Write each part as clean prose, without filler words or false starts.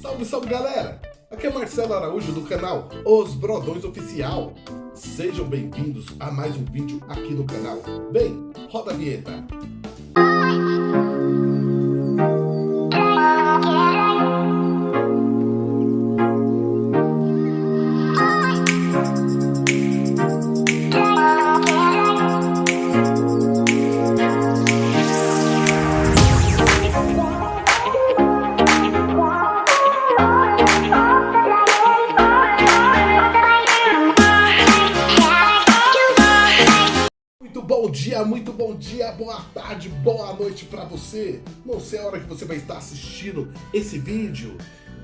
Salve, salve galera! Aqui é Marcelo Araújo do canal Os Brodões Oficial. Sejam bem-vindos a mais um vídeo aqui no canal. Bem, roda a vinheta. Muito bom dia, boa tarde, boa noite para você. Não sei a hora que você vai estar assistindo esse vídeo.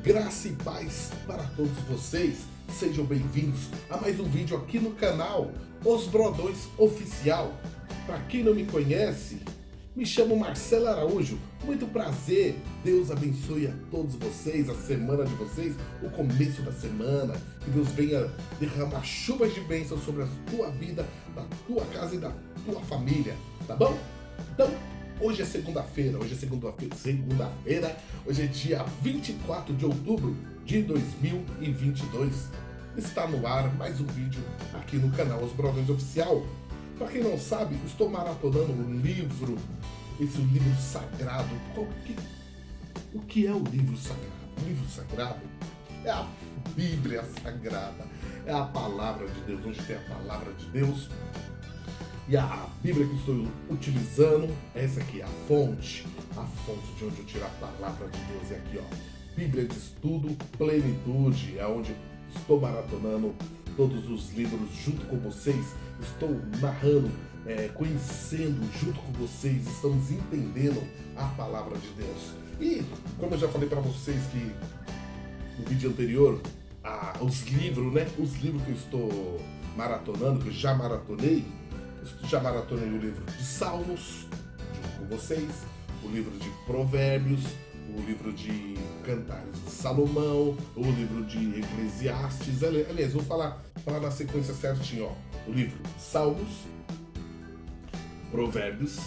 Graça e paz para todos vocês. Sejam bem-vindos a mais um vídeo aqui no canal Os Brodões Oficial. Para quem não me conhece, me chamo Marcelo Araújo. Muito prazer. Deus abençoe a todos vocês, a semana de vocês, o começo da semana. Que Deus venha derramar chuvas de bênçãos sobre a tua vida, da tua casa e da tua família, tá bom? Então, hoje é segunda-feira, hoje é dia 24 de outubro de 2022. Está no ar mais um vídeo aqui no canal Os Brodões Oficial. Para quem não sabe, estou maratonando um livro, esse livro sagrado. O que é o livro sagrado? O livro sagrado é a Bíblia Sagrada, é a palavra de Deus, onde tem a palavra de Deus. E a Bíblia que estou utilizando, essa aqui é a fonte de onde eu tiro a palavra de Deus. É aqui, ó, Bíblia de Estudo Plenitude, é onde estou maratonando todos os livros junto com vocês. Estou narrando, conhecendo junto com vocês, estamos entendendo a palavra de Deus. E como eu já falei para vocês que no vídeo anterior, os livros, né? Os livros que eu estou maratonando, que eu já maratonei o livro de Salmos, junto com vocês, o livro de Provérbios, o livro de Cantares de Salomão, o livro de Eclesiastes. Aliás, vou falar na sequência certinho, ó. O livro de Salmos, Provérbios,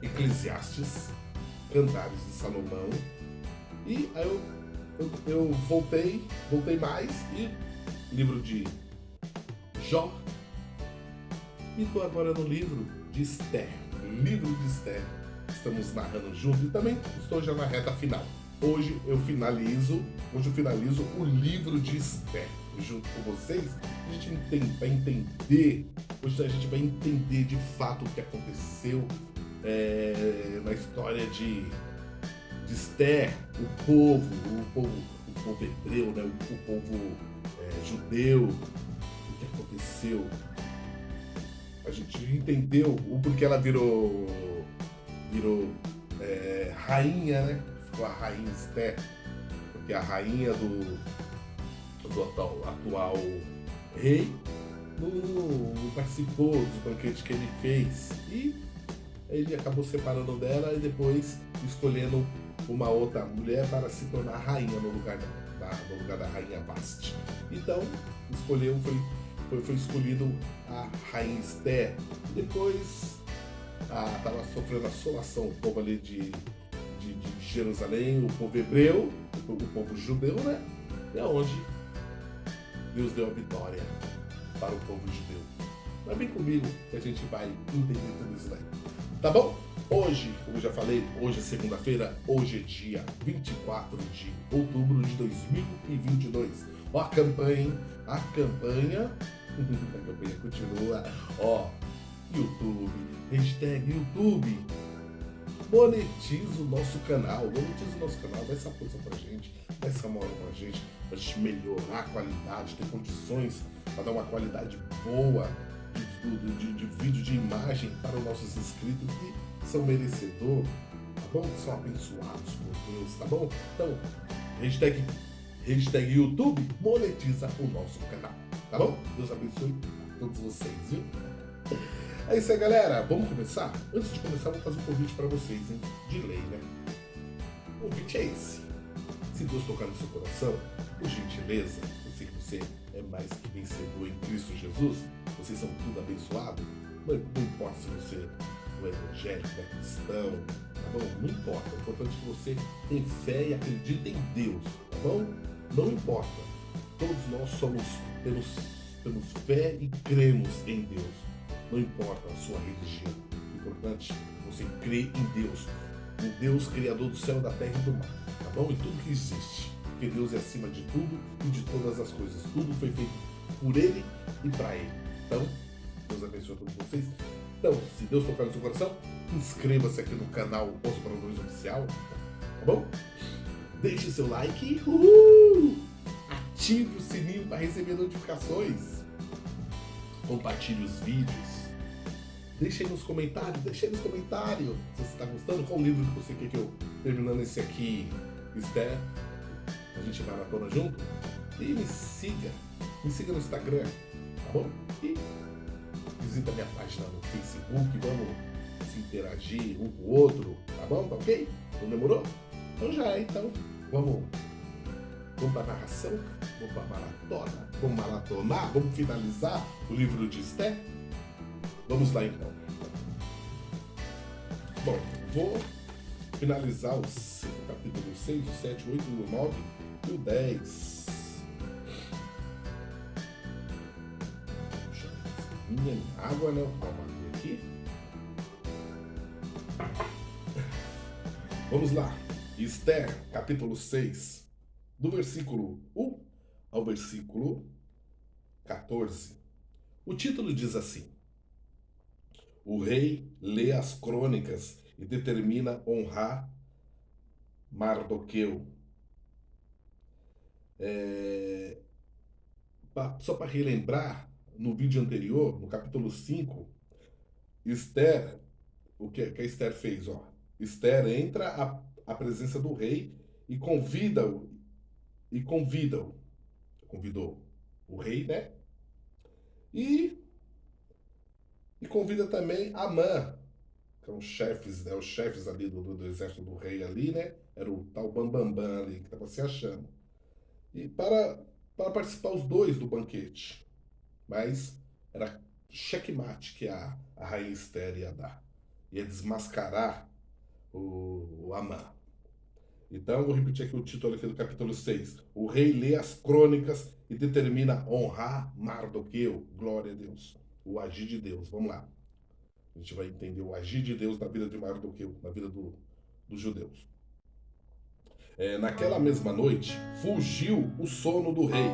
Eclesiastes, Cantares de Salomão. E aí eu voltei mais, e livro de Jó. E estou agora no livro de Esther. Estamos narrando junto e também estou já na reta final. Hoje eu finalizo o livro de Esther junto com vocês. A gente vai entender, hoje a gente vai entender de fato o que aconteceu na história de Esther, o povo hebreu, né? o povo judeu, o que aconteceu. A gente entendeu o porquê ela virou rainha, né? Ficou a rainha Esther, porque a rainha do atual rei não participou dos banquetes que ele fez, e ele acabou separando dela e depois escolhendo uma outra mulher para se tornar rainha no lugar da rainha Vasti. Então foi escolhido a rainha Esther. Depois estava sofrendo assolação o povo ali de Jerusalém, o povo hebreu, o povo judeu, né? É onde Deus deu a vitória para o povo judeu. Mas vem comigo que a gente vai entender tudo isso daí. Tá bom? Hoje, como eu já falei, hoje é segunda-feira, hoje é dia 24 de outubro de 2022. Ó a campanha, a campanha continua, ó, YouTube, #YouTube, monetiza o nosso canal, dá essa força pra gente, dá essa moral pra gente melhorar a qualidade, ter condições para dar uma qualidade boa de vídeo, de imagem para os nossos inscritos que são merecedores, tá bom? Que são abençoados por Deus, tá bom? Então, hashtag YouTube, monetiza o nosso canal, tá bom? Deus abençoe todos vocês, viu? É isso aí, galera. Vamos começar? Antes de começar, eu vou fazer um convite para vocês, hein? De lei, né? O convite é esse. Se Deus tocar no seu coração, por gentileza, eu sei que você é mais que vencedor em Cristo Jesus, vocês são tudo abençoados. Não importa se você é evangélico, é cristão, tá bom? Não importa. O importante é que você tem fé e acredita em Deus, tá bom? Não importa. Todos nós temos fé e cremos em Deus. Não importa a sua religião. O importante é você crer em Deus, o Deus criador do céu, da terra e do mar, tá bom? E tudo que existe. Porque Deus é acima de tudo e de todas as coisas. Tudo foi feito por Ele e para Ele. Então, Deus abençoe a todos vocês. Então, se Deus tocar no seu coração, inscreva-se aqui no canal Os Brandões Oficial, tá bom? Deixe seu like, ative o sininho para receber notificações, compartilhe os vídeos, deixe aí nos comentários, se você está gostando, qual livro que você quer que eu, terminando esse aqui, Esther, a gente maratona junto, e me siga no Instagram, tá bom? E visita minha página no Facebook, vamos se interagir um com o outro, tá bom? Tá ok? Não demorou? Então já é, então vamos para a narração, vamos para a maratona, vamos maratonar, vamos finalizar o livro de Esther? Vamos lá então. Bom, vou finalizar o capítulo 6, o 7, o 8, o 9 e o 10. Minha água, né? Eu vou bater aqui. Vamos lá. Esther, capítulo 6, do versículo 1 ao versículo 14. O título diz assim: o rei lê as crônicas e determina honrar Mardoqueu. Só para relembrar, no vídeo anterior, no capítulo 5, Esther, o que a Esther fez? Ó? Esther entra à presença do rei e convidou o rei, né? E convida também Amã, que são os chefes ali do exército do rei ali, né? Era o tal Bambambam ali, que estava se achando. E para participar os dois do banquete. Mas era checkmate que a rainha Esther ia dar. Ia desmascarar o Amã. Então, vou repetir aqui o título aqui do capítulo 6. O rei lê as crônicas e determina honrar Mardoqueu. Glória a Deus. O agir de Deus. Vamos lá. A gente vai entender o agir de Deus na vida de Mardoqueu, na vida dos judeus. Naquela mesma noite, fugiu o sono do rei.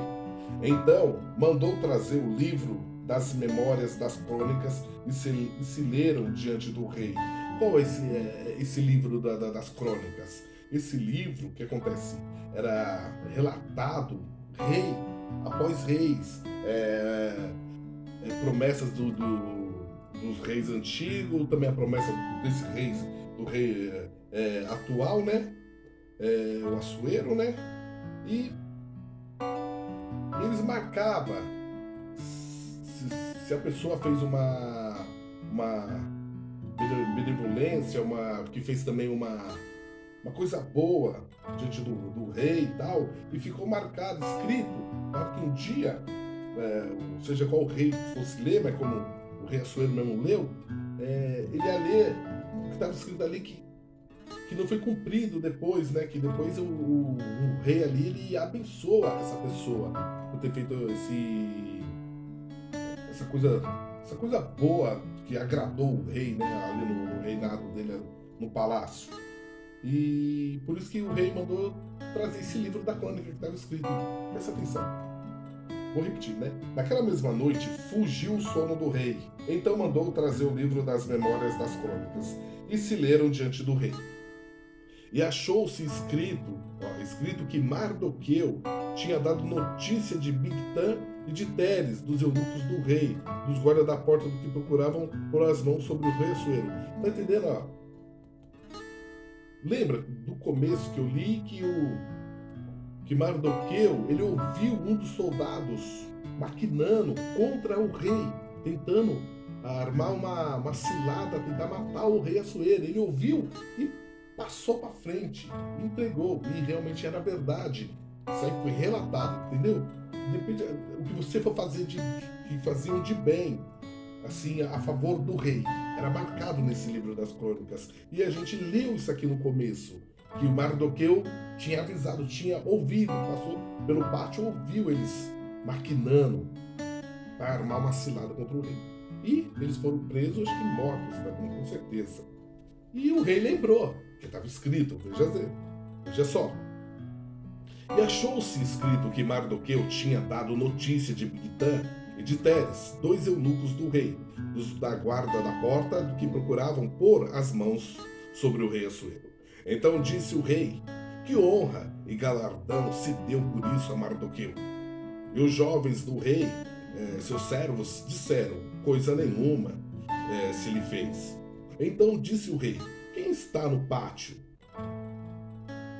Então, mandou trazer o livro das memórias das crônicas e se leram diante do rei. Qual é esse livro das crônicas? Esse livro, o que acontece? Era relatado rei após reis, promessas dos reis antigos, também a promessa do rei atual, né? O Assuero, né? E eles marcavam se a pessoa fez uma benevolência, que fez também uma coisa boa diante do rei e tal, e ficou marcado, escrito, para que um dia, seja qual rei fosse ler, mas como o rei Assuero mesmo leu, ele ia ler o que estava escrito ali que não foi cumprido depois, né? Que depois o rei ali, ele abençoa essa pessoa por ter feito essa coisa boa que agradou o rei, né? Ali no reinado dele, no palácio. E por isso que o rei mandou trazer esse livro da crônica que estava escrito. Presta atenção. Vou repetir, né? Naquela mesma noite, fugiu o sono do rei. Então mandou trazer o livro das memórias das crônicas. E se leram diante do rei. E achou-se escrito que Mardoqueu tinha dado notícia de Bigtã e de Teres, dos eunucos do rei, dos guardas da porta do que procuravam pôr as mãos sobre o rei Assuero. Tá entendendo? Ó? Lembra do começo que eu li que Mardoqueu, ele ouviu um dos soldados maquinando contra o rei, tentando armar uma cilada, tentar matar o rei Assuero. Ele ouviu e passou para frente, entregou, e realmente era verdade. Isso aí foi relatado, entendeu? Depende o que você for fazer que faziam de bem, assim, a favor do rei. era marcado nesse livro das crônicas. E a gente leu isso aqui no começo, que o Mardoqueu tinha avisado, tinha ouvido, passou pelo pátio, ouviu eles maquinando para armar uma cilada contra o rei. E eles foram presos, acho que mortos também, com certeza. E o rei lembrou, que estava escrito, veja só. E achou-se escrito que Mardoqueu tinha dado notícia de Bigtã e de Teres, dois eunucos do rei, dos da guarda da porta, do que procuravam pôr as mãos sobre o rei Assuero. Então disse o rei, que honra e galardão se deu por isso a Mardoqueu. E os jovens do rei, seus servos, disseram, coisa nenhuma se lhe fez. Então disse o rei, quem está no pátio?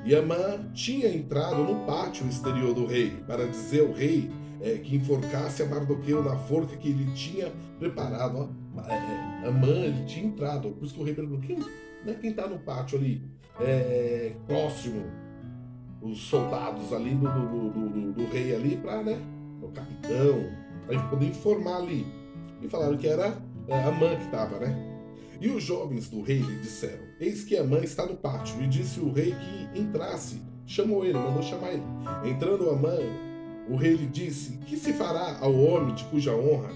E Amã tinha entrado no pátio exterior do rei, para dizer ao rei que enforcasse a Mardoqueu na forca que ele tinha preparado. Amã, ele tinha entrado, por isso que o rei perguntou, quem está no pátio ali, próximo, os soldados ali do rei ali, para, o capitão, para poder informar ali. E falaram que era Amã que estava, E os jovens do rei lhe disseram, eis que Amã está no pátio. E disse o rei que entrasse. Chamou ele, mandou chamar ele. Entrando Amã, o rei lhe disse, que se fará ao homem de cuja honra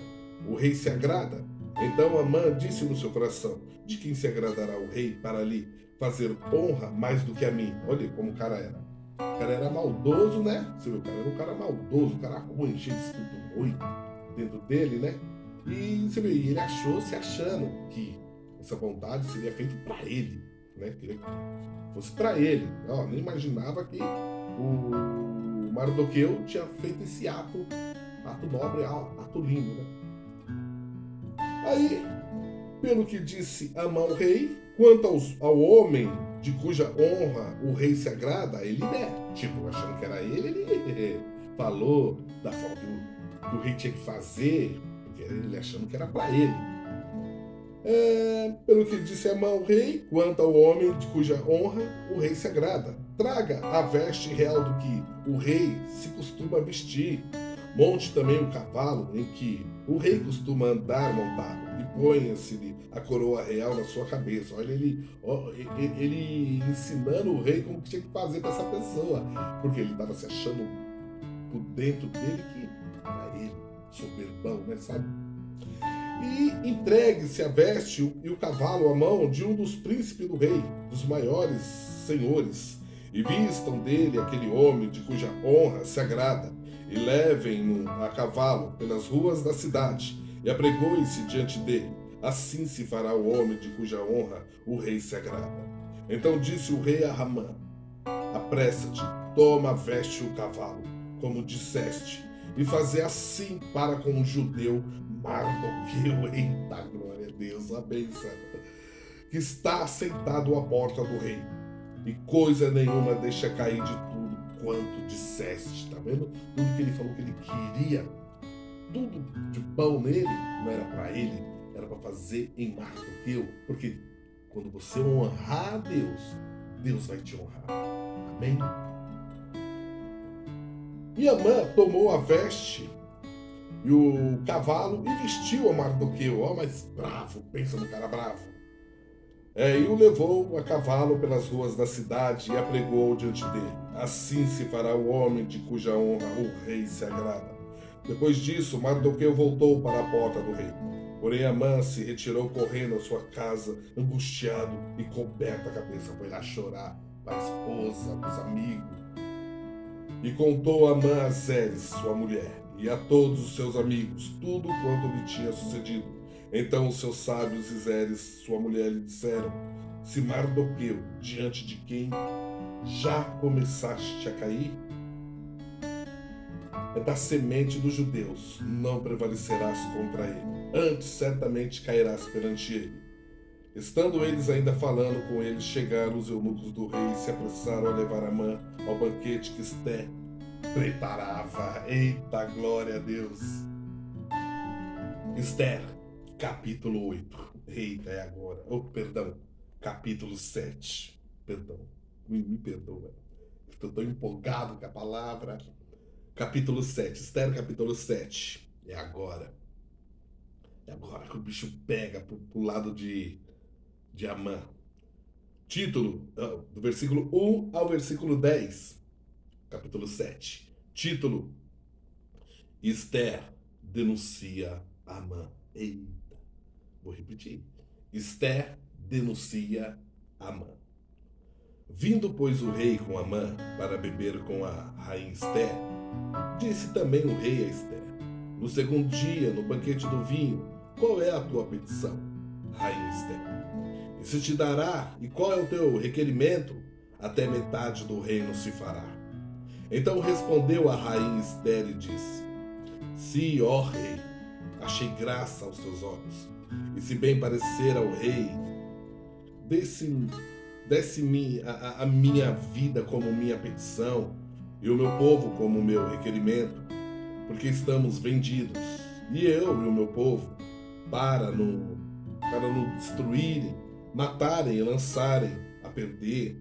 o rei se agrada? Então Amã disse no seu coração, de quem se agradará o rei para lhe fazer honra mais do que a mim? Olha como o cara era. O cara era maldoso, Você viu, o cara era um cara maldoso, um cara ruim, cheio de espírito ruim dentro dele, E você vê, ele achou, se achando que essa vontade seria feita para ele, Queria que fosse para ele. Nem imaginava que o Mardoqueu tinha feito esse ato nobre, ato lindo, Aí, pelo que disse Amã ao rei, quanto ao homem de cuja honra o rei se agrada, ele achando que era ele falou da forma que o rei tinha que fazer, porque ele achando que era para ele. Pelo que disse Amã ao rei, quanto ao homem de cuja honra o rei se agrada, traga a veste real do que o rei se costuma vestir, monte também o cavalo em que o rei costuma andar montado, e ponha-se-lhe a coroa real na sua cabeça. Olha ele ensinando o rei como que tinha que fazer para essa pessoa, porque ele estava se achando por dentro dele que era ele, soberbão, sabe? E entregue-se a veste e o cavalo à mão de um dos príncipes do rei, dos maiores senhores, e vistam dele aquele homem de cuja honra se agrada, e levem-no a cavalo pelas ruas da cidade, e apregoe-se diante dele. Assim se fará o homem de cuja honra o rei se agrada. Então disse o rei a Amã, apressa-te, toma a veste e o cavalo, como disseste, e fazer assim para com o judeu Mardoqueu, eita glória a Deus, a bênção, que está sentado à porta do rei, e coisa nenhuma deixa cair de tudo quanto disseste. Tá vendo? Tudo que ele falou que ele queria, tudo de bom nele, não era para ele, era para fazer em Mardoqueu, porque quando você honrar a Deus, Deus vai te honrar. Amém? E Amã tomou a veste e o cavalo e vestiu a Mardoqueu, mas bravo, pensa no cara bravo. E o levou a cavalo pelas ruas da cidade e apregou diante dele. Assim se fará o homem de cuja honra o rei se agrada. Depois disso, Mardoqueu voltou para a porta do rei. Porém Amã se retirou correndo à sua casa, angustiado e coberto a cabeça. Foi lá chorar para a esposa, para os amigos. E contou Amã a Zeres, sua mulher, e a todos os seus amigos, tudo quanto lhe tinha sucedido. Então os seus sábios e Zeres, sua mulher, lhe disseram, se Mardoqueu, diante de quem já começaste a cair, é da semente dos judeus, não prevalecerás contra ele. Antes certamente cairás perante ele. Estando eles ainda falando com ele, chegaram os eunucos do rei e se apressaram a levar Amã ao banquete que Esté preparava. Eita, glória a Deus! Esther, capítulo 8. Eita, é agora. Perdão, capítulo 7. Perdão, me perdoa. Estou tão empolgado com a palavra. Capítulo 7. Esther, capítulo 7. É agora. E agora que o bicho pega pro lado de Amã. Título, do versículo 1 ao versículo 10, capítulo 7. Título: Esther denuncia Amã. Eita, vou repetir. Esther denuncia Amã. Vindo, pois, o rei com Amã para beber com a rainha Esther, disse também o rei a Esther: no segundo dia, no banquete do vinho, qual é a tua petição, rainha Esther? E se te dará, e qual é o teu requerimento? Até metade do reino se fará. Então respondeu a rainha Esther e disse: se, ó rei, achei graça aos teus olhos, e se bem parecer ao rei, desse-me a minha vida como minha petição, e o meu povo como meu requerimento, porque estamos vendidos, e eu e o meu povo, para nos destruírem, matarem e lançarem a perder,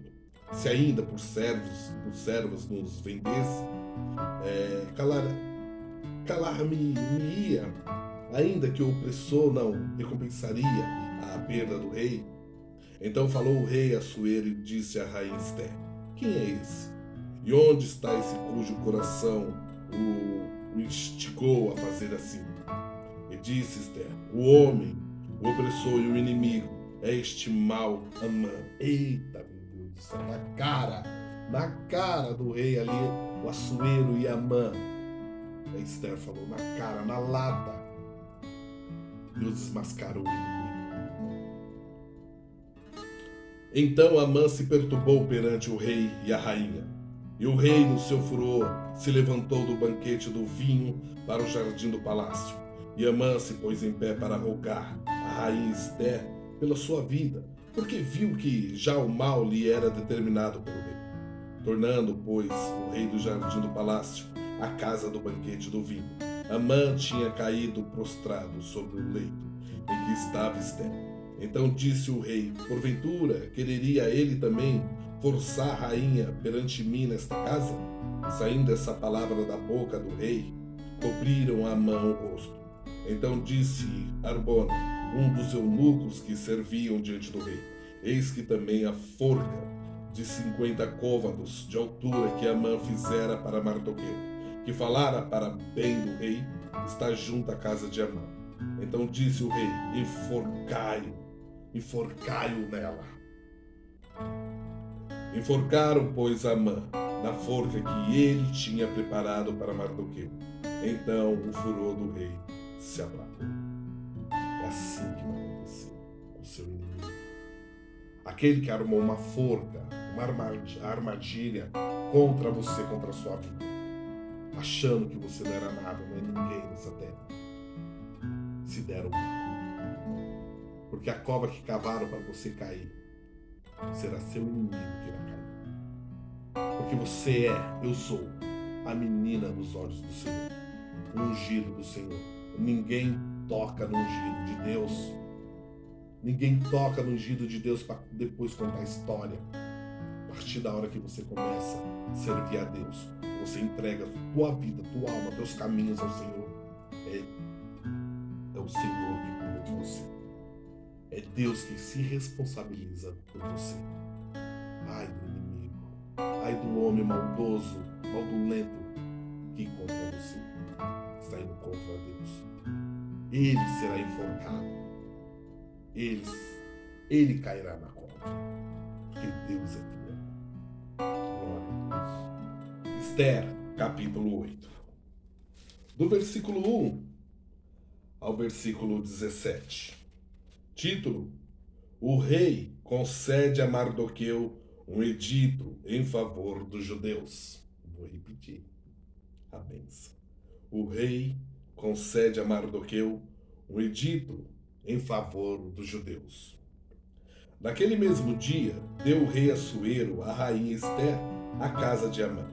se ainda por servos nos vendesse, calar-me-ia, ainda que o opressor não recompensaria a perda do rei. Então falou o rei Assuero e disse à rainha Esther: quem é esse? E onde está esse cujo coração o instigou a fazer assim? E disse Esther: o homem, o opressor e o inimigo é este mau Amã. Eita, meu Deus do céu, na cara do rei ali, o Assuero e Amã. A Esther falou na cara, na lata. Deus desmascarou o inimigo. Então Amã se perturbou perante o rei e a rainha. E o rei, no seu furor, se levantou do banquete do vinho para o jardim do palácio. E Amã se pôs em pé para rogar a rainha Esther pela sua vida, porque viu que já o mal lhe era determinado pelo rei. Tornando, pois, o rei do jardim do palácio à casa do banquete do vinho, Amã tinha caído prostrado sobre o leito em que estava Esther. Então disse o rei: porventura quereria ele também forçar a rainha perante mim nesta casa? Saindo essa palavra da boca do rei, cobriram a Amã o rosto. Então disse Arbona, um dos eunucos que serviam diante do rei: eis que também a forca de 50 côvados de altura que Amã fizera para Mardoqueu, que falara para bem do rei, está junto à casa de Amã. Então disse o rei: enforcai-o nela. Enforcaram, pois, Amã na forca que ele tinha preparado para Mardoqueu. Então o furor do rei se aplacou. É assim que vai acontecer com o seu inimigo. Aquele que armou uma forca, uma armadilha contra você, contra a sua vida, achando que você não era nada, não é ninguém nessa terra, se deram mal. Porque a cova que cavaram para você cair será seu inimigo que irá cair. Porque você eu sou a menina dos olhos do Senhor, o ungido do Senhor. Ninguém toca no ungido de Deus. Ninguém toca no ungido de Deus para depois contar a história. A partir da hora que você começa a servir a Deus, você entrega a tua vida, tua alma, teus caminhos ao Senhor. É o Senhor que cuida de você. É Deus que se responsabiliza por você. Ai do inimigo, ai do homem maldoso, maldulento que contra você está indo contra Deus. Ele será enforcado. Ele cairá na cova. Porque Deus é fiel. Glória a Deus. Esther, capítulo 8. Do versículo 1 ao versículo 17. Título: o rei concede a Mardoqueu um edito em favor dos judeus. Vou repetir a bênção. O rei concede a Mardoqueu um edito em favor dos judeus. Naquele mesmo dia, deu o rei Assuero a rainha Esther à casa de Amã,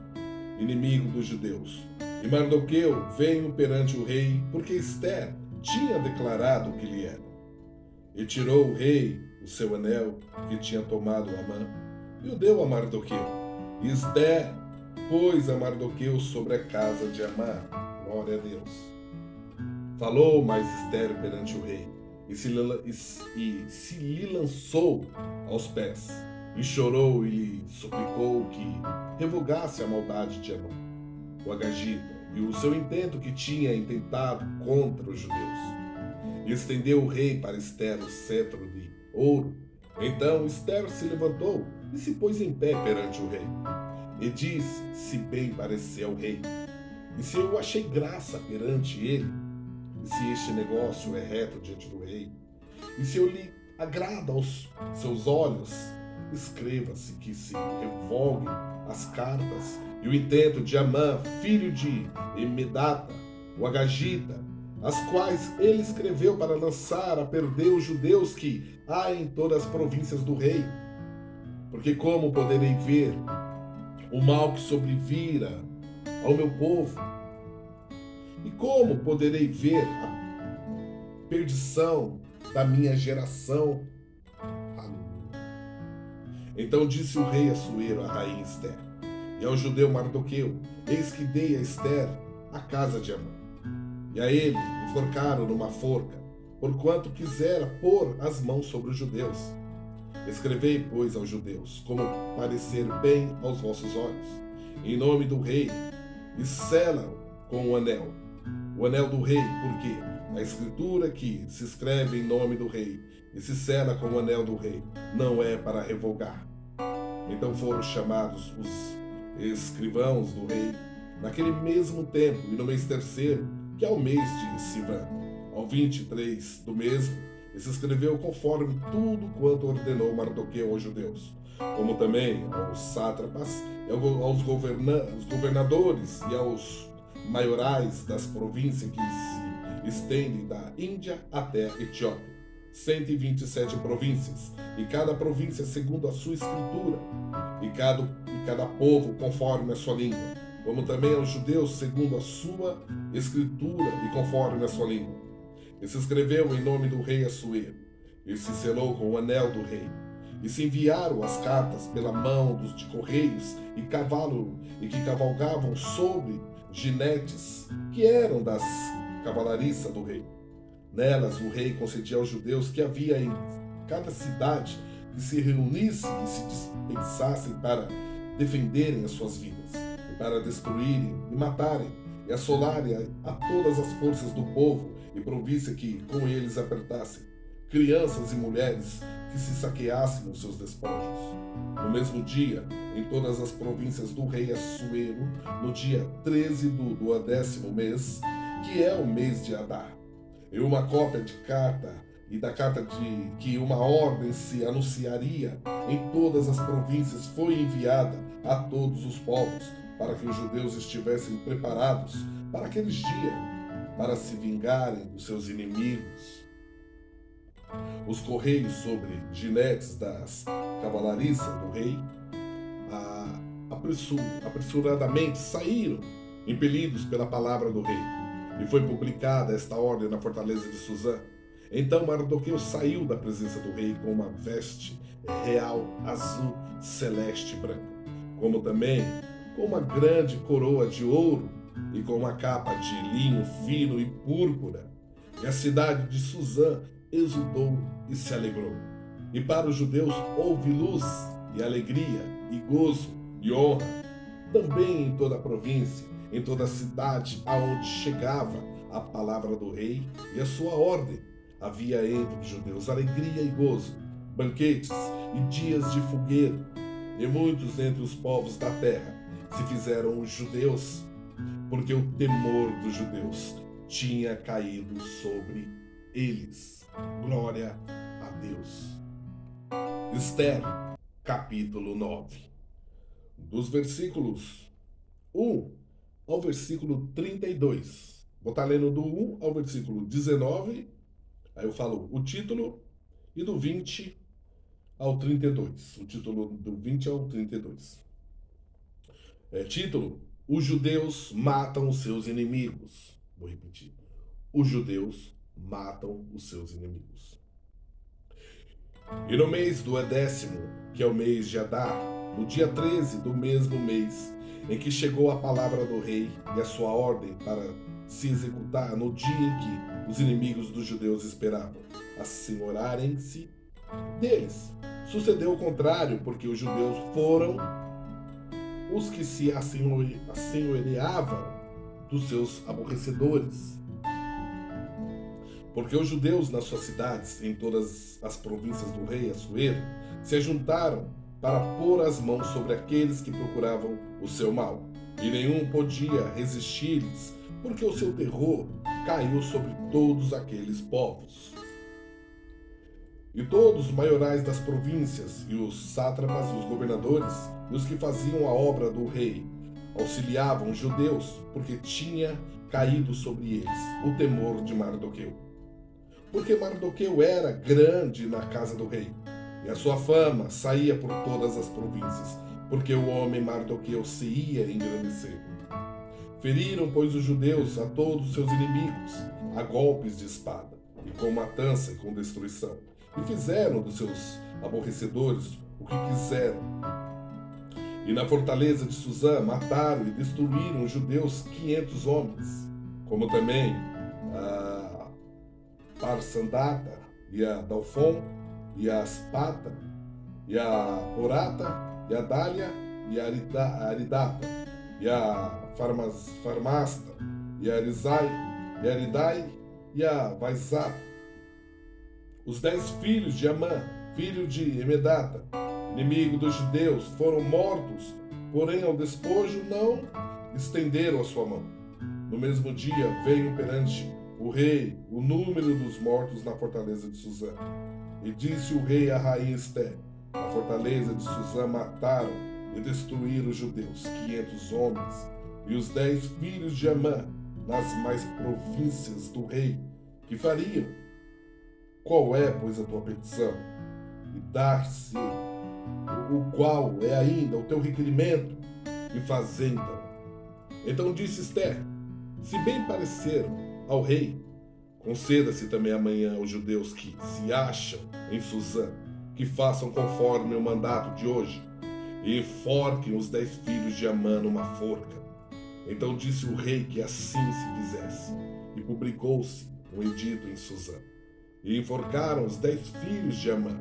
inimigo dos judeus. E Mardoqueu veio perante o rei, porque Esther tinha declarado o que lhe era. E tirou o rei o seu anel que tinha tomado Amã e o deu a Mardoqueu. E Esther pôs a Mardoqueu sobre a casa de Amã. Glória a Deus. Falou mais Esther perante o rei, e se lhe lançou aos pés, e chorou e lhe suplicou que revogasse a maldade de Amã, o Agagita, e o seu intento que tinha intentado contra os judeus. E estendeu o rei para Esther o cetro de ouro. Então Esther se levantou e se pôs em pé perante o rei. E disse, se bem parecer ao rei, e se eu achei graça perante ele, e se este negócio é reto diante do rei, e se eu lhe agrada aos seus olhos, escreva-se que se revogue as cartas e o intento de Amã, filho de Emedata, o Agagita, as quais ele escreveu para lançar a perder os judeus que há em todas as províncias do rei. Porque como poderei ver o mal que sobrevira ao meu povo? E como poderei ver a perdição da minha geração? Então disse o rei Assuero à rainha Esther e ao judeu Mardoqueu: eis que dei a Esther a casa de Amã, e a ele enforcaram numa forca, porquanto quisera pôr as mãos sobre os judeus. Escrevei, pois, aos judeus, como parecer bem aos vossos olhos, em nome do rei, e sela com o anel do rei, porque a escritura que se escreve em nome do rei e se sela com o anel do rei não é para revogar. Então foram chamados os escrivãos do rei naquele mesmo tempo, e no mês terceiro, que é o mês de Sivan, ao 23 do mesmo, e se escreveu conforme tudo quanto ordenou Mardoqueu aos judeus, como também aos sátrapas, e aos governadores e aos maiorais das províncias que se estendem da Índia até a Etiópia, 127 províncias, e cada província segundo a sua escritura, e cada povo conforme a sua língua, como também aos judeus segundo a sua escritura e conforme a sua língua. E se escreveu em nome do rei Assuero, e se selou com o anel do rei. E se enviaram as cartas pela mão dos de correios e que cavalgavam sobre ginetes, que eram das cavalariças do rei. Nelas o rei concedia aos judeus que havia em cada cidade que se reunissem e se dispensassem para defenderem as suas vidas, e para destruírem e matarem e assolarem a todas as forças do povo e província que com eles apertassem, crianças e mulheres que se saqueassem os seus despojos. No mesmo dia, em todas as províncias do rei Assuero, no dia 13 do 10º mês, que é o mês de Adar, e uma cópia de carta e da carta de que uma ordem se anunciaria em todas as províncias foi enviada a todos os povos, para que os judeus estivessem preparados para aqueles dias, para se vingarem dos seus inimigos. Os correios sobre ginetes das cavalariças do rei apressuradamente saíram, impelidos pela palavra do rei, e foi publicada esta ordem na fortaleza de Suzã. Então Mardoqueu saiu da presença do rei com uma veste real azul celeste e branca, como também com uma grande coroa de ouro e com uma capa de linho fino e púrpura. E a cidade de Suzã exultou e se alegrou. E para os judeus houve luz e alegria e gozo e honra, também em toda a província, em toda a cidade aonde chegava a palavra do rei e a sua ordem. Havia entre os judeus alegria e gozo, banquetes e dias de fogueira, e muitos entre os povos da terra se fizeram os judeus, porque o temor dos judeus tinha caído sobre eles. Glória a Deus. Esther, capítulo 9. Dos versículos 1 ao versículo 32. Vou estar lendo do 1 ao versículo 19. Aí eu falo o título, e do 20 ao 32. O título do 20 ao 32. Título: Os judeus matam os seus inimigos. Vou repetir. Os judeus matam os seus inimigos. E no mês do 10º, que é o mês de Adar, no dia 13 do mesmo mês, em que chegou a palavra do rei e a sua ordem para se executar no dia em que os inimigos dos judeus esperavam assenhorarem-se deles. Sucedeu o contrário, porque os judeus foram os que se assenhoreavam dos seus aborrecedores. Porque os judeus nas suas cidades, em todas as províncias do rei Assuero, se ajuntaram para pôr as mãos sobre aqueles que procuravam o seu mal. E nenhum podia resistir-lhes, porque o seu terror caiu sobre todos aqueles povos. E todos os maiorais das províncias, e os sátrapas, e os governadores, e os que faziam a obra do rei, auxiliavam os judeus, porque tinha caído sobre eles o temor de Mardoqueu. Porque Mardoqueu era grande na casa do rei, e a sua fama saía por todas as províncias, porque o homem Mardoqueu se ia engrandecer. Feriram, pois, os judeus a todos os seus inimigos, a golpes de espada, e com matança e com destruição, e fizeram dos seus aborrecedores o que quiseram. E na fortaleza de Suzã mataram e destruíram os judeus 500 homens, como também a Parsandata, e a Dalfon, e a Aspata, e a Porata, e a Dália, e a Aridata, e a Farmasta, e a Aridai, e a Vaizá. Os 10 filhos de Amã, filho de Emedata, inimigo dos judeus, foram mortos, porém ao despojo não estenderam a sua mão. No mesmo dia veio perante o rei o número dos mortos na fortaleza de Suzã. E disse o rei à rainha Esté: na fortaleza de Suzã mataram e destruíram os judeus, 500 homens, e os 10 filhos de Amã nas mais províncias do rei. Que fariam? Qual é, pois, a tua petição? E dar-se o qual é ainda o teu requerimento, e fazenda. Então disse Esther: se bem parecer ao rei, conceda-se também amanhã aos judeus que se acham em Suzã, que façam conforme o mandato de hoje, e enforquem os 10 filhos de Amã numa forca. Então disse o rei que assim se fizesse, e publicou-se um edito em Suzã. E enforcaram os 10 filhos de Amã.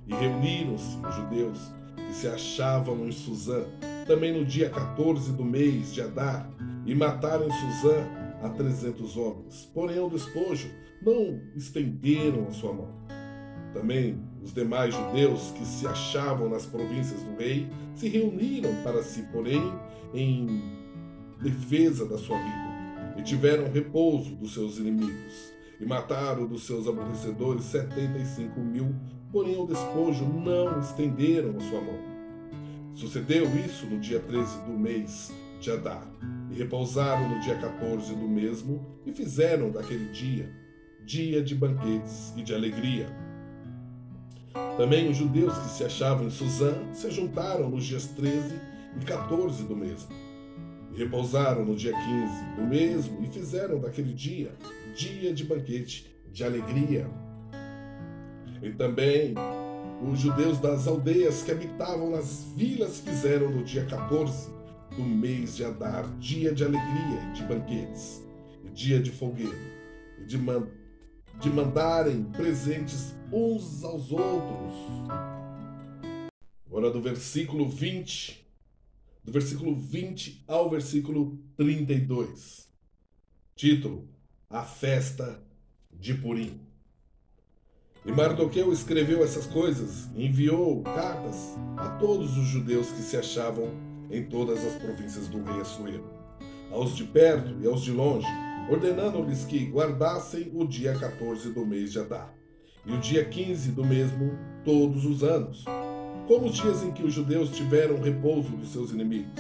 E reuniram-se os judeus que se achavam em Suzã, também no dia 14 do mês de Adar, e mataram em Suzã a 300 homens. Porém, ao despojo, não estenderam a sua mão. Também os demais judeus que se achavam nas províncias do rei se reuniram para se porem em defesa da sua vida, e tiveram repouso dos seus inimigos. E mataram dos seus aborrecedores 75.000, porém ao despojo não estenderam a sua mão. Sucedeu isso no dia 13 do mês de Adar, e repousaram no dia 14 do mesmo, e fizeram daquele dia de banquetes e de alegria. Também os judeus que se achavam em Suzã se juntaram nos dias 13 e 14 do mesmo, e repousaram no dia 15 do mesmo, e fizeram daquele dia de banquete de alegria. E também os judeus das aldeias que habitavam nas vilas fizeram no dia 14 do mês de Adar dia de alegria e de banquetes, e dia de folguedo, e de mandarem presentes uns aos outros. Agora do versículo 20 ao versículo 32. Título: A festa de Purim. E Mardoqueu escreveu essas coisas e enviou cartas a todos os judeus que se achavam em todas as províncias do rei Assuero, aos de perto e aos de longe, ordenando-lhes que guardassem o dia 14 do mês de Adar, e o dia 15 do mesmo todos os anos, como os dias em que os judeus tiveram repouso dos seus inimigos,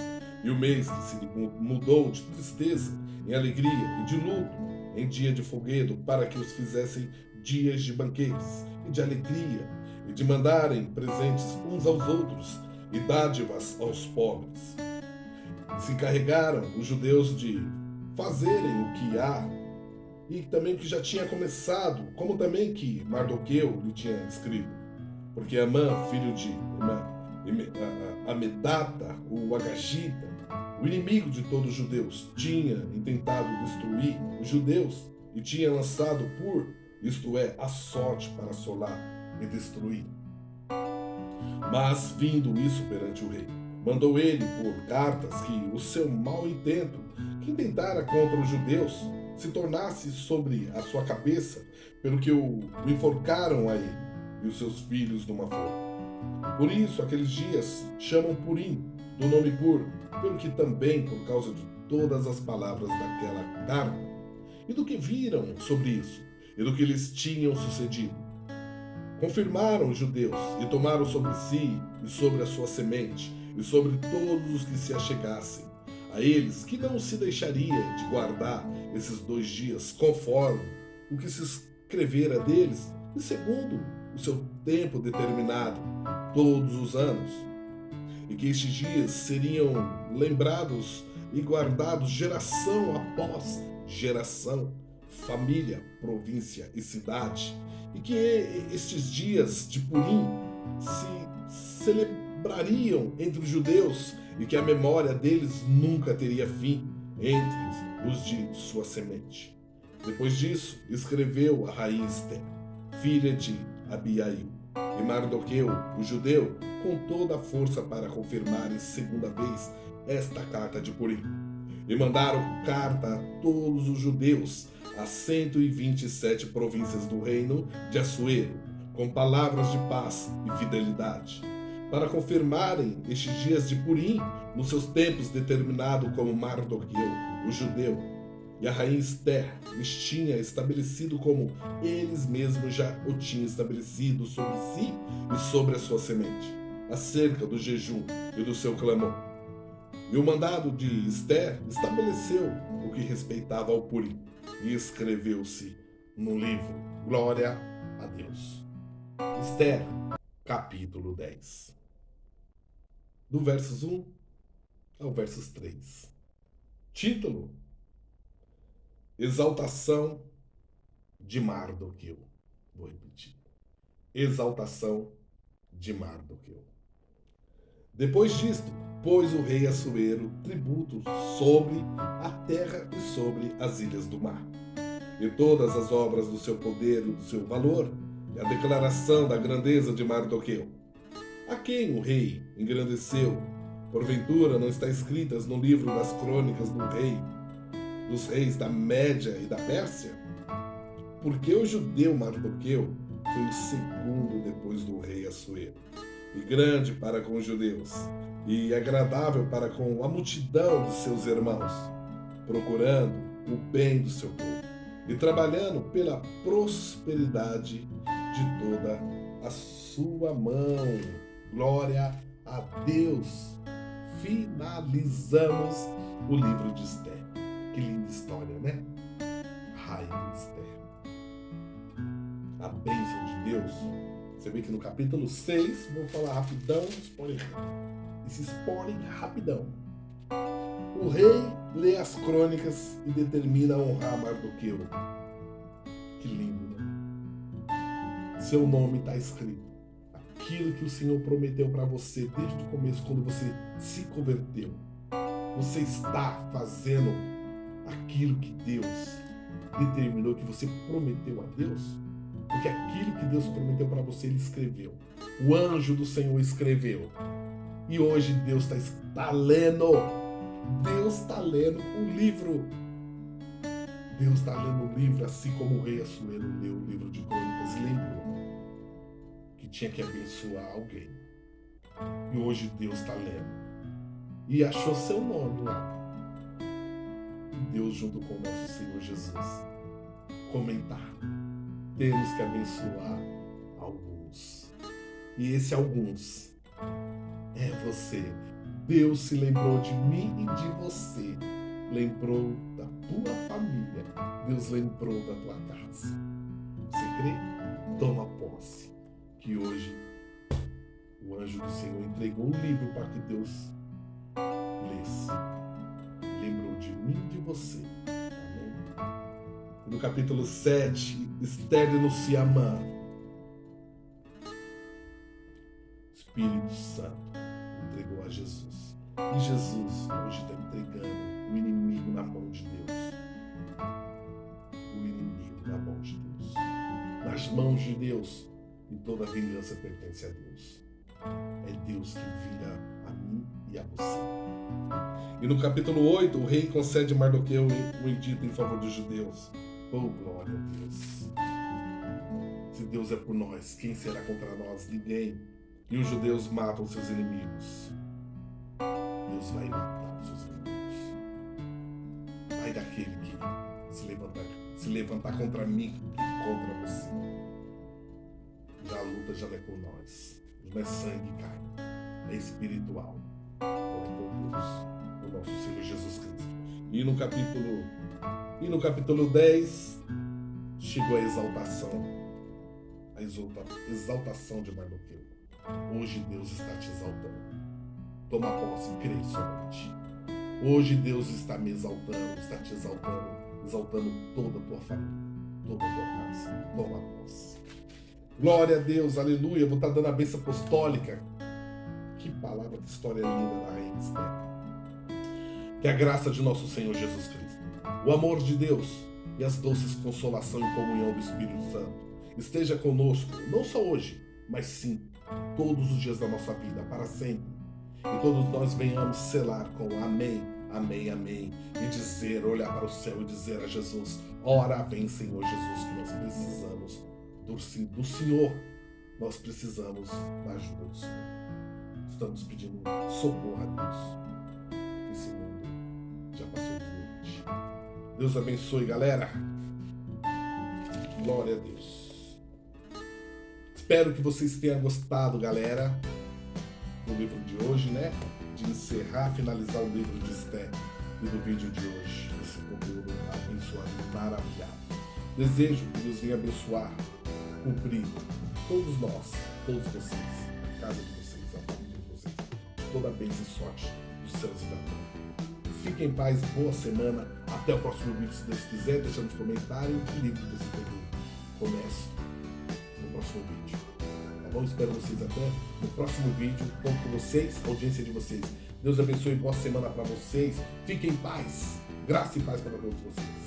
e o mês que se mudou de tristeza em alegria e de luto em dia de folguedo, para que os fizessem dias de banquetes e de alegria, e de mandarem presentes uns aos outros e dádivas aos pobres. E se encarregaram os judeus de fazerem o que há, e também o que já tinha começado, como também que Mardoqueu lhe tinha escrito, porque Amã, filho de Amedata, o Agagita, O inimigo de todos os judeus tinha intentado destruir os judeus e tinha lançado isto é, a sorte para assolar e destruir. Mas, vindo isso perante o rei, mandou ele por cartas que o seu mau intento, que intentara contra os judeus, se tornasse sobre a sua cabeça, pelo que o enforcaram a ele e os seus filhos numa forca. Por isso, aqueles dias chamam Purim, do nome Pur, pelo que também, por causa de todas as palavras daquela carta, e do que viram sobre isso, e do que lhes tinham sucedido, confirmaram os judeus e tomaram sobre si e sobre a sua semente e sobre todos os que se achegassem a eles, que não se deixaria de guardar esses 2 dias conforme o que se escrevera deles e segundo o seu tempo determinado todos os anos, e que estes dias seriam lembrados e guardados geração após geração, família, província e cidade, e que estes dias de Purim se celebrariam entre os judeus e que a memória deles nunca teria fim entre os de sua semente. Depois disso, escreveu a rainha Ester, filha de Abiail, e Mardoqueu, o judeu, com toda a força para confirmarem segunda vez esta carta de Purim. E mandaram carta a todos os judeus, as 127 províncias do reino de Assuero, com palavras de paz e fidelidade, para confirmarem estes dias de Purim nos seus tempos determinados como Mardoqueu, o judeu, e a rainha Ester lhes tinha estabelecido como eles mesmos já o tinham estabelecido sobre si e sobre a sua semente, acerca do jejum e do seu clamor. E o mandado de Ester estabeleceu o que respeitava ao Purim, e escreveu-se no livro. Glória a Deus. Ester, capítulo 10. Do versos 1 ao versos 3. Título: Exaltação de Mardoqueu. Vou repetir. Exaltação de Mardoqueu. Depois disto, pôs o rei Assuero tributo sobre a terra e sobre as ilhas do mar, e todas as obras do seu poder e do seu valor, e a declaração da grandeza de Mardoqueu, a quem o rei engrandeceu, porventura não está escritas no livro das crônicas dos reis da Média e da Pérsia? Porque o judeu Mardoqueu foi o segundo depois do rei Assuero, e grande para com os judeus, e agradável para com a multidão de seus irmãos, procurando o bem do seu povo, e trabalhando pela prosperidade de toda a sua mão. Glória a Deus! Finalizamos o livro de Ester. Que linda história, né? Rainha Ester. A bênção de Deus. Você vê que no capítulo 6, vou falar rapidão, esse spoiler rapidão. O rei lê as crônicas e determina honrar Mardoqueu. Que lindo, né? Seu nome está escrito. Aquilo que o Senhor prometeu para você desde o começo, quando você se converteu. Você está fazendo aquilo que Deus determinou, que você prometeu a Deus? Porque aquilo que Deus prometeu para você, Ele escreveu. O anjo do Senhor escreveu. E hoje Deus está lendo. Deus está lendo o livro. Deus está lendo o livro, assim como o rei Assuero leu o livro de crônicas e lembrou que tinha que abençoar alguém. E hoje Deus está lendo. E achou seu nome lá. Deus, junto com o nosso Senhor Jesus, comentar. Temos que abençoar alguns. E esse alguns é você. Deus se lembrou de mim e de você. Lembrou da tua família. Deus lembrou da tua casa. Você crê? Toma posse. Que hoje o anjo do Senhor entregou um livro para que Deus lesse. Lembrou de mim e de você. No capítulo 7, Ester denuncia Amã. Espírito Santo entregou a Jesus. E Jesus hoje mãos de Deus e toda vingança pertence a Deus. É Deus que vira a mim e a você. E no capítulo 8, o rei concede a Mardoqueu um edito em favor dos judeus. Oh, glória a Deus! Se Deus é por nós, quem será contra nós? Ninguém. E os judeus matam seus inimigos. Deus vai matar os seus inimigos. Ai daquele que se levantar contra mim e contra você. Já a luta já não é por nós. Não é sangue e carne. É espiritual. Então é por Deus, o nosso Senhor Jesus Cristo. E no capítulo 10, chegou a exaltação de Mardoqueu. Hoje Deus está te exaltando. Toma posse e creia somente. Hoje Deus está me exaltando, está te exaltando toda a tua família, toda a tua casa. Toma posse. Glória a Deus, aleluia. Vou estar dando a bênção apostólica. Que palavra, que história linda da Rainha Esther. Que a graça de nosso Senhor Jesus Cristo, o amor de Deus e as doces consolação e comunhão do Espírito Santo esteja conosco, não só hoje, mas sim todos os dias da nossa vida, para sempre. E todos nós venhamos selar com amém, amém, amém. E dizer, olhar para o céu e dizer a Jesus, ora vem Senhor Jesus, que nós precisamos do Senhor. Nós precisamos da ajuda do Senhor. Estamos pedindo socorro a Deus. Esse mundo já passou do limite. Deus abençoe, galera. Glória a Deus. Espero que vocês tenham gostado, galera, do livro de hoje, né? De encerrar, finalizar o livro de Esther e do vídeo de hoje. Esse conteúdo abençoado e maravilhado. Desejo que Deus venha abençoar, cumprir todos nós, todos vocês, a casa de vocês, a família de vocês, toda a bênção e sorte dos céus e da terra. Fiquem em paz, boa semana. Até o próximo vídeo, se Deus quiser. Deixa nos comentários que livro você pegou. Começo no próximo vídeo. Tá bom? Espero vocês até no próximo vídeo. Conto com vocês, a audiência de vocês. Deus abençoe, boa semana para vocês. Fiquem em paz. Graça e paz para todos vocês.